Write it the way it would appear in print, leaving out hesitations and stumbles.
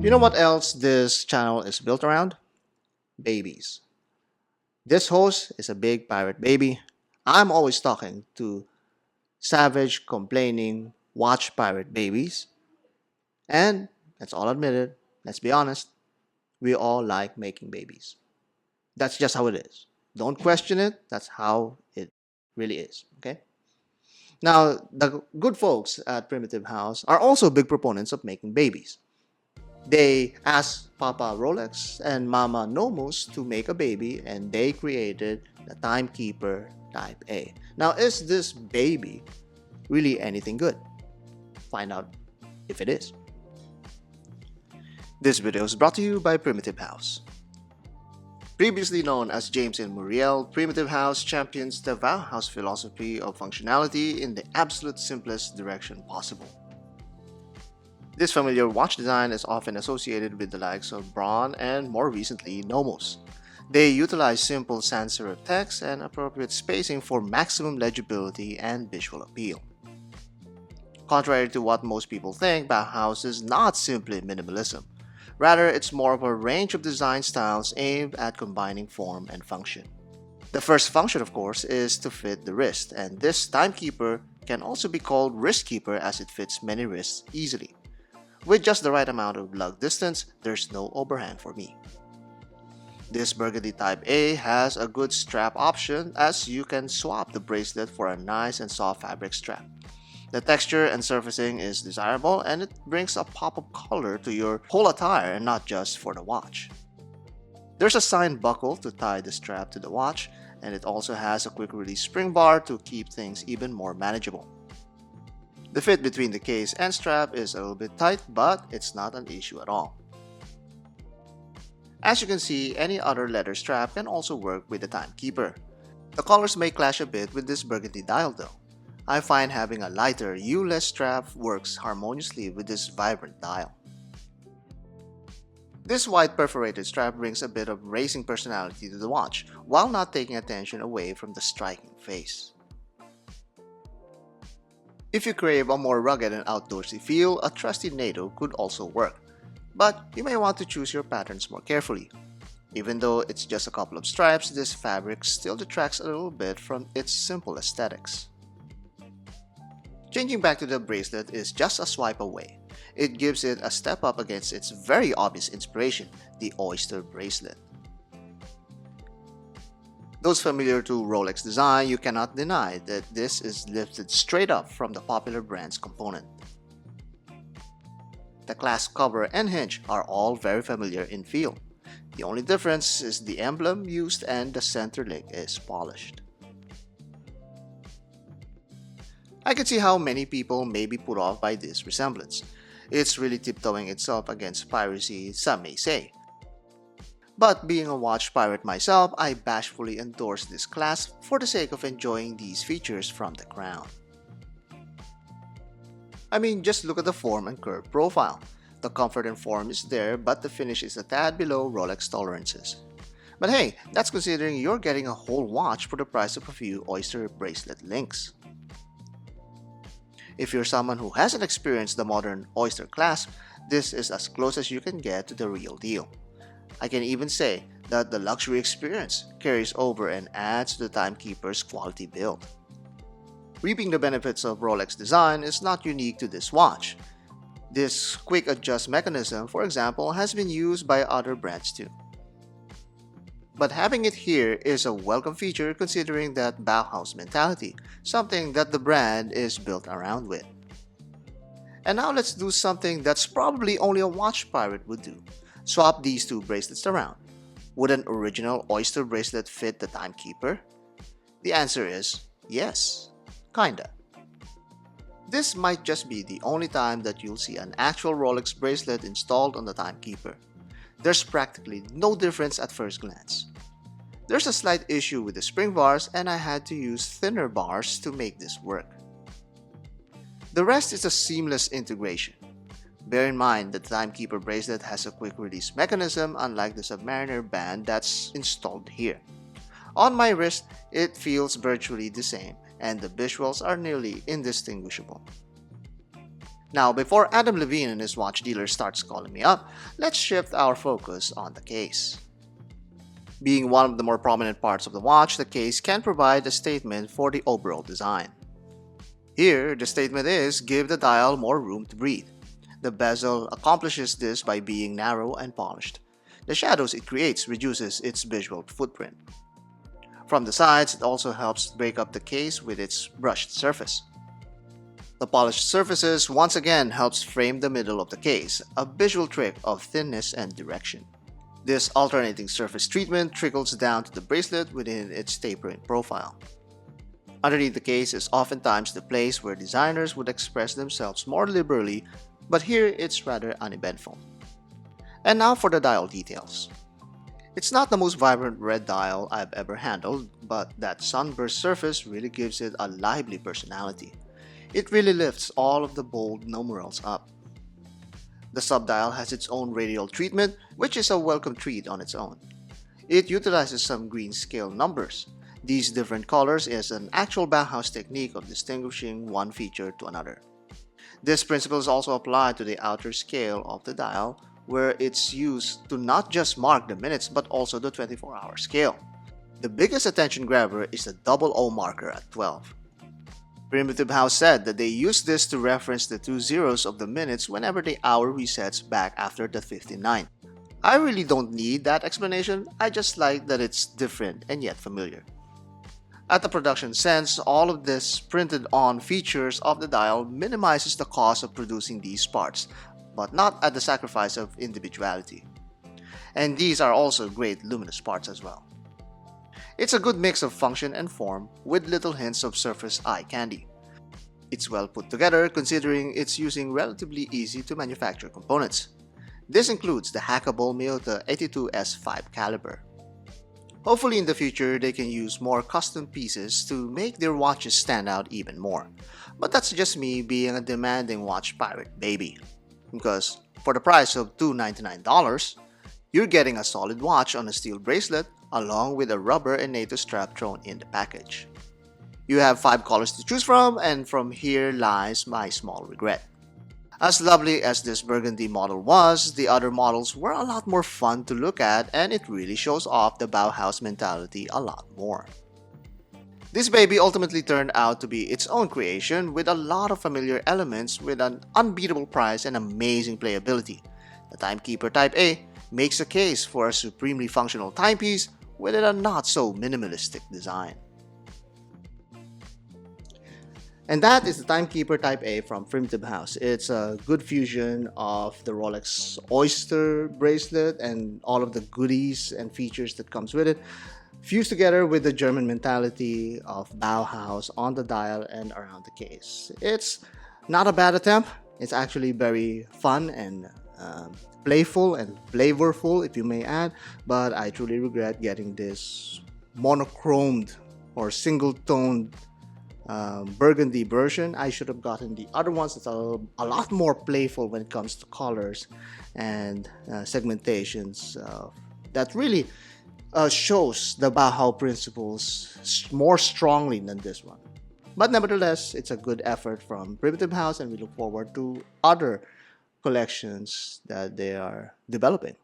You know what else this channel is built around? Babies. This host is a big pirate baby. I'm always talking to savage, complaining, watch pirate babies. And let's all admit it, let's be honest, we all like making babies. That's just how it is. Don't question it, that's how it really is. Okay? Now, the good folks at Primitive House are also big proponents of making babies. They asked Papa Rolex and Mama Nomos to make a baby, and they created the Timekeeper Type A. Now, is this baby really anything good? Find out if it is. This video is brought to you by Primitive House. Previously known as James and Muriel, Primitive House champions the Bauhaus philosophy of functionality in the absolute simplest direction possible. This familiar watch design is often associated with the likes of Braun and, more recently, Nomos. They utilize simple sans serif text and appropriate spacing for maximum legibility and visual appeal. Contrary to what most people think, Bauhaus is not simply minimalism. Rather, it's more of a range of design styles aimed at combining form and function. The first function, of course, is to fit the wrist, and this timekeeper can also be called wrist keeper as it fits many wrists easily. With just the right amount of lug distance, there's no overhang for me. This burgundy type A has a good strap option as you can swap the bracelet for a nice and soft fabric strap. The texture and surfacing is desirable and it brings a pop of color to your whole attire and not just for the watch. There's a signed buckle to tie the strap to the watch, and it also has a quick release spring bar to keep things even more manageable. The fit between the case and strap is a little bit tight, but it's not an issue at all. As you can see, any other leather strap can also work with the timekeeper. The colors may clash a bit with this burgundy dial though. I find having a lighter U-less strap works harmoniously with this vibrant dial. This white perforated strap brings a bit of racing personality to the watch, while not taking attention away from the striking face. If you crave a more rugged and outdoorsy feel, a trusty NATO could also work. But you may want to choose your patterns more carefully. Even though it's just a couple of stripes, this fabric still detracts a little bit from its simple aesthetics. Changing back to the bracelet is just a swipe away. It gives it a step up against its very obvious inspiration, the Oyster bracelet. Those familiar to Rolex design, you cannot deny that this is lifted straight up from the popular brand's component. The clasp cover and hinge are all very familiar in feel. The only difference is the emblem used and the center link is polished. I can see how many people may be put off by this resemblance. It's really tiptoeing itself against piracy, some may say. But being a watch pirate myself, I bashfully endorse this clasp for the sake of enjoying these features from the crown. I mean, just look at the form and curve profile. The comfort and form is there, but the finish is a tad below Rolex tolerances. But hey, that's considering you're getting a whole watch for the price of a few Oyster bracelet links. If you're someone who hasn't experienced the modern Oyster clasp, this is as close as you can get to the real deal. I can even say that the luxury experience carries over and adds to the timekeeper's quality build. Reaping the benefits of Rolex design is not unique to this watch. This quick adjust mechanism, for example, has been used by other brands too. But having it here is a welcome feature considering that Bauhaus mentality, something that the brand is built around with. And now let's do something that's probably only a watch pirate would do. Swap these two bracelets around. Would an original Oyster bracelet fit the timekeeper? The answer is yes, kinda. This might just be the only time that you'll see an actual Rolex bracelet installed on the timekeeper. There's practically no difference at first glance. There's a slight issue with the spring bars and I had to use thinner bars to make this work. The rest is a seamless integration. Bear in mind that the Timekeeper bracelet has a quick release mechanism unlike the Submariner band that's installed here. On my wrist, it feels virtually the same and the visuals are nearly indistinguishable. Now, before Adam Levine and his watch dealer starts calling me up, let's shift our focus on the case. Being one of the more prominent parts of the watch, the case can provide a statement for the overall design. Here, the statement is, give the dial more room to breathe. The bezel accomplishes this by being narrow and polished. The shadows it creates reduces its visual footprint. From the sides, it also helps break up the case with its brushed surface. The polished surfaces once again helps frame the middle of the case, a visual trick of thinness and direction. This alternating surface treatment trickles down to the bracelet within its tapering profile. Underneath the case is oftentimes the place where designers would express themselves more liberally, but here it's rather uneventful. And now for the dial details. It's not the most vibrant red dial I've ever handled, but that sunburst surface really gives it a lively personality. It really lifts all of the bold numerals up. The subdial has its own radial treatment, which is a welcome treat on its own. It utilizes some green scale numbers. These different colors is an actual Bauhaus technique of distinguishing one feature to another. This principle is also applied to the outer scale of the dial, where it's used to not just mark the minutes but also the 24-hour scale. The biggest attention grabber is the double O marker at 12. Primitive Haus said that they use this to reference the 2 zeros of the minutes whenever the hour resets back after the 59. I really don't need that explanation, I just like that it's different and yet familiar. At the production sense, all of this printed on features of the dial minimizes the cost of producing these parts, but not at the sacrifice of individuality. And these are also great luminous parts as well. It's a good mix of function and form with little hints of surface eye candy. It's well put together considering it's using relatively easy to manufacture components. This includes the hackable Miyota 82S5 caliber. Hopefully in the future they can use more custom pieces to make their watches stand out even more. But that's just me being a demanding watch pirate baby. Because for the price of $299, you're getting a solid watch on a steel bracelet along with a rubber and NATO strap thrown in the package. You have 5 colors to choose from, and from here lies my small regret. As lovely as this burgundy model was, the other models were a lot more fun to look at, and it really shows off the Bauhaus mentality a lot more. This baby ultimately turned out to be its own creation with a lot of familiar elements with an unbeatable price and amazing playability. The Timekeeper Type A makes a case for a supremely functional timepiece with a not so minimalistic design. And that is the Timekeeper Type A from Primitive Haus. It's a good fusion of the Rolex Oyster bracelet and all of the goodies and features that comes with it, fused together with the German mentality of Bauhaus on the dial and around the case. It's not a bad attempt. It's actually very fun and playful and flavorful, if you may add, but I truly regret getting this monochromed or single-toned burgundy version. I should have gotten the other ones that's a lot more playful when it comes to colors and segmentations that really shows the Bauhaus principles more strongly than this one. But nevertheless, it's a good effort from Primitive Haus, and we look forward to other collections that they are developing.